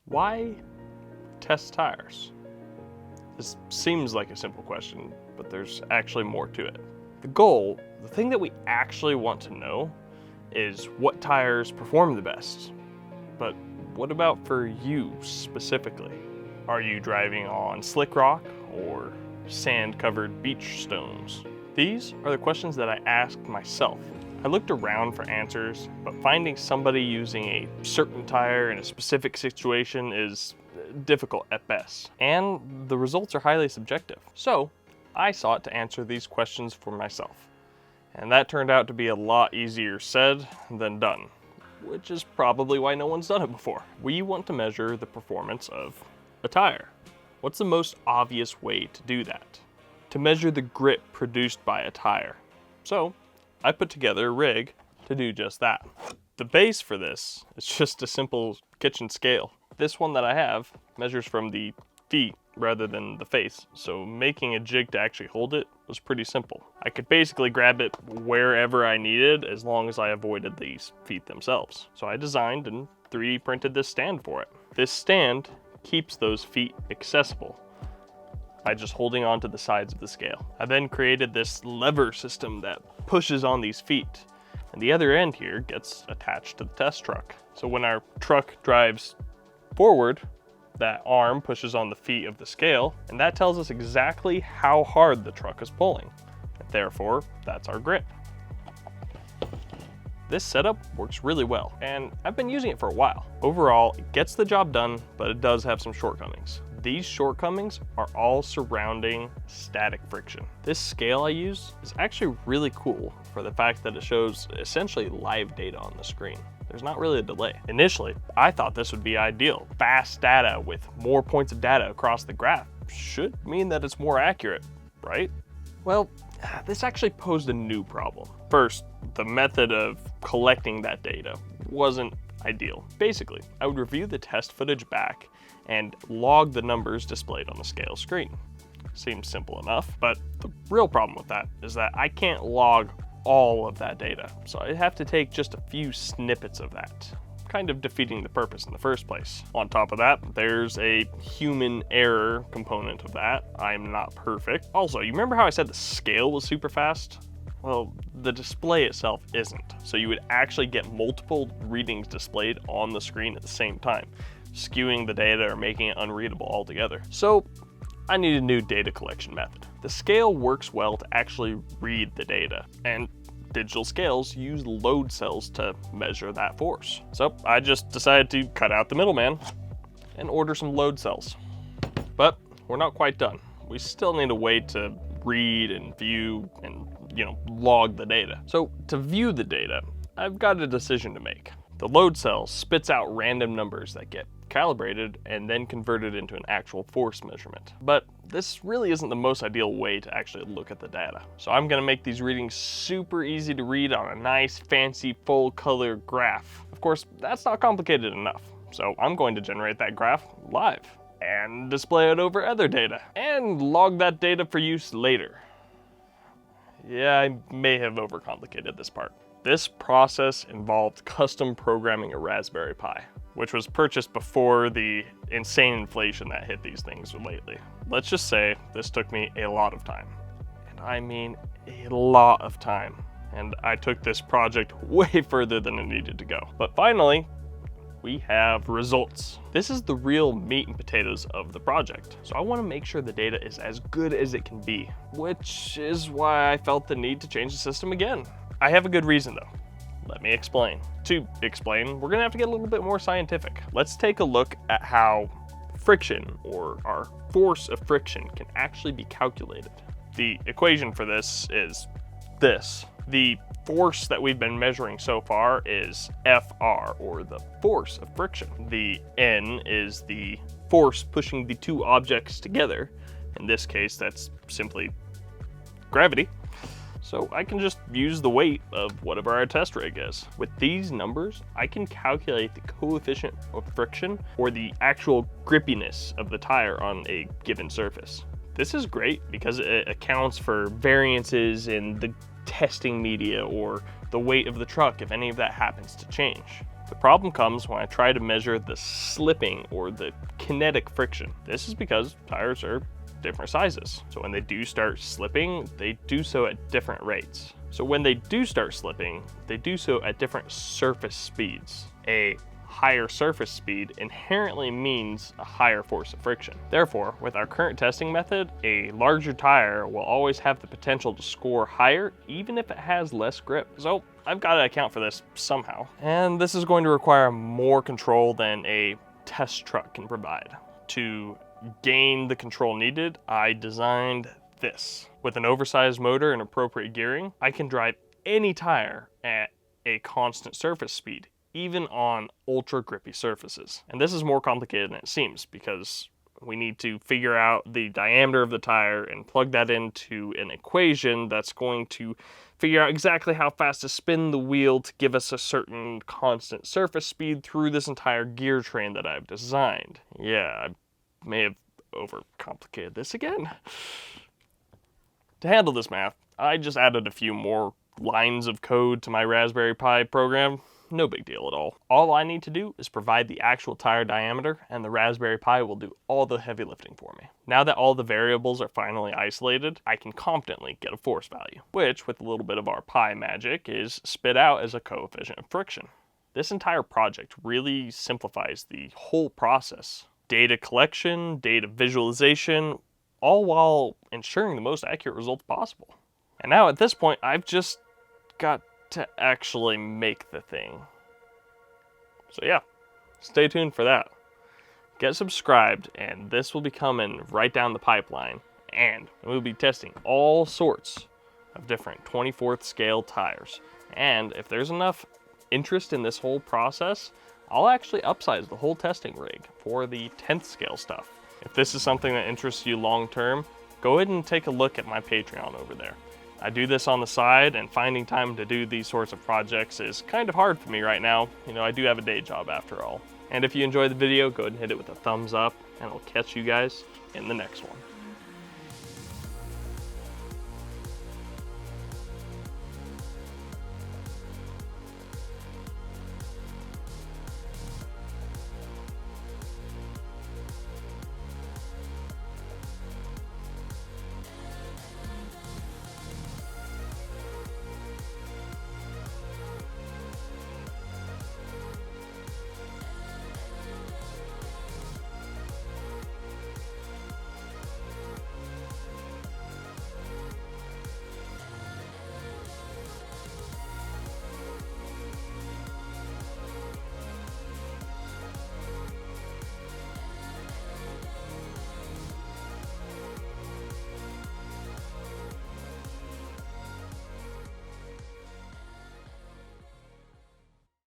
Why test tires? This seems like a simple question, but there's actually more to it. The goal, the thing that we actually want to know, is what tires perform the best. But what about for you specifically? Are you driving on slick rock or sand-covered beach stones? These are the questions that I asked myself. I looked around for answers, but finding somebody using a certain tire in a specific situation is difficult at best, and the results are highly subjective. So I sought to answer these questions for myself, and that turned out to be a lot easier said than done, which is probably why no one's done it before. We want to measure the performance of a tire. What's the most obvious way to do that? To measure the grip produced by a tire. So I put together a rig to do just that. The base for this is just a simple kitchen scale. This one that I have measures from the feet rather than the face, so making a jig to actually hold it was pretty simple. I could basically grab it wherever I needed as long as I avoided these feet themselves. So I designed and 3D printed this stand for it. This stand keeps those feet accessible by just holding on to the sides of the scale. I then created this lever system that pushes on these feet, and the other end here gets attached to the test truck. So when our truck drives forward, that arm pushes on the feet of the scale, and that tells us exactly how hard the truck is pulling. And therefore, that's our grip. This setup works really well, and I've been using it for a while. Overall, it gets the job done, but it does have some shortcomings. These shortcomings are all surrounding static friction. This scale I use is actually really cool for the fact that it shows essentially live data on the screen. There's not really a delay. Initially, I thought this would be ideal. Fast data with more points of data across the graph should mean that it's more accurate, right? Well, this actually posed a new problem. First, the method of collecting that data wasn't ideal. Basically, I would review the test footage back and log the numbers displayed on the scale screen. Seems simple enough, but the real problem with that is that I can't log all of that data, so I have to take just a few snippets of that, kind of defeating the purpose in the first place. On top of that, there's a human error component of that. I'm not perfect. Also, you remember how I said the scale was super fast? Well, the display itself isn't, so you would actually get multiple readings displayed on the screen at the same time, skewing the data or making it unreadable altogether. So I need a new data collection method. The scale works well to actually read the data, and digital scales use load cells to measure that force. So I just decided to cut out the middleman and order some load cells. But we're not quite done. We still need a way to read and view and, log the data. So to view the data, I've got a decision to make. The load cell spits out random numbers that get calibrated and then converted into an actual force measurement. But this really isn't the most ideal way to actually look at the data. So I'm gonna make these readings super easy to read on a nice, fancy, full color graph. Of course, that's not complicated enough. So I'm going to generate that graph live and display it over other data and log that data for use later. Yeah, I may have overcomplicated this part. This process involved custom programming a Raspberry Pi, which was purchased before the insane inflation that hit these things lately. Let's just say this took me a lot of time. And I mean a lot of time. And I took this project way further than it needed to go. But finally, we have results. This is the real meat and potatoes of the project. So I want to make sure the data is as good as it can be, which is why I felt the need to change the system again. I have a good reason though. Let me explain. To explain, we're gonna have to get a little bit more scientific. Let's take a look at how friction, or our force of friction, can actually be calculated. The equation for this is this. The force that we've been measuring so far is Fr, or the force of friction. The N is the force pushing the two objects together. In this case, that's simply gravity. So I can just use the weight of whatever our test rig is. With these numbers, I can calculate the coefficient of friction, or the actual grippiness of the tire on a given surface. This is great because it accounts for variances in the testing media or the weight of the truck if any of that happens to change. The problem comes when I try to measure the slipping or the kinetic friction. This is because tires are different sizes. So when they do start slipping, they do so at different rates. So when they do start slipping, they do so at different surface speeds. A higher surface speed inherently means a higher force of friction. Therefore, with our current testing method, a larger tire will always have the potential to score higher even if it has less grip. So I've got to account for this somehow. And this is going to require more control than a test truck can provide. To gain the control needed, I designed this. With an oversized motor and appropriate gearing, I can drive any tire at a constant surface speed, even on ultra grippy surfaces. And this is more complicated than it seems because we need to figure out the diameter of the tire and plug that into an equation that's going to figure out exactly how fast to spin the wheel to give us a certain constant surface speed through this entire gear train that I've designed. Yeah, I may have overcomplicated this again. To handle this math, I just added a few more lines of code to my Raspberry Pi program. No big deal at all. All I need to do is provide the actual tire diameter, and the Raspberry Pi will do all the heavy lifting for me. Now that all the variables are finally isolated, I can confidently get a force value, which with a little bit of our Pi magic is spit out as a coefficient of friction. This entire project really simplifies the whole process. Data collection, data visualization, all while ensuring the most accurate results possible. And now at this point, I've just got to actually make the thing. So yeah, stay tuned for that. Get subscribed, and this will be coming right down the pipeline. And we'll be testing all sorts of different 24th scale tires. And if there's enough interest in this whole process, I'll actually upsize the whole testing rig for the 10th scale stuff. If this is something that interests you long term, go ahead and take a look at my Patreon over there. I do this on the side, and finding time to do these sorts of projects is kind of hard for me right now. You know, I do have a day job after all. And if you enjoyed the video, go ahead and hit it with a thumbs up, and I'll catch you guys in the next one.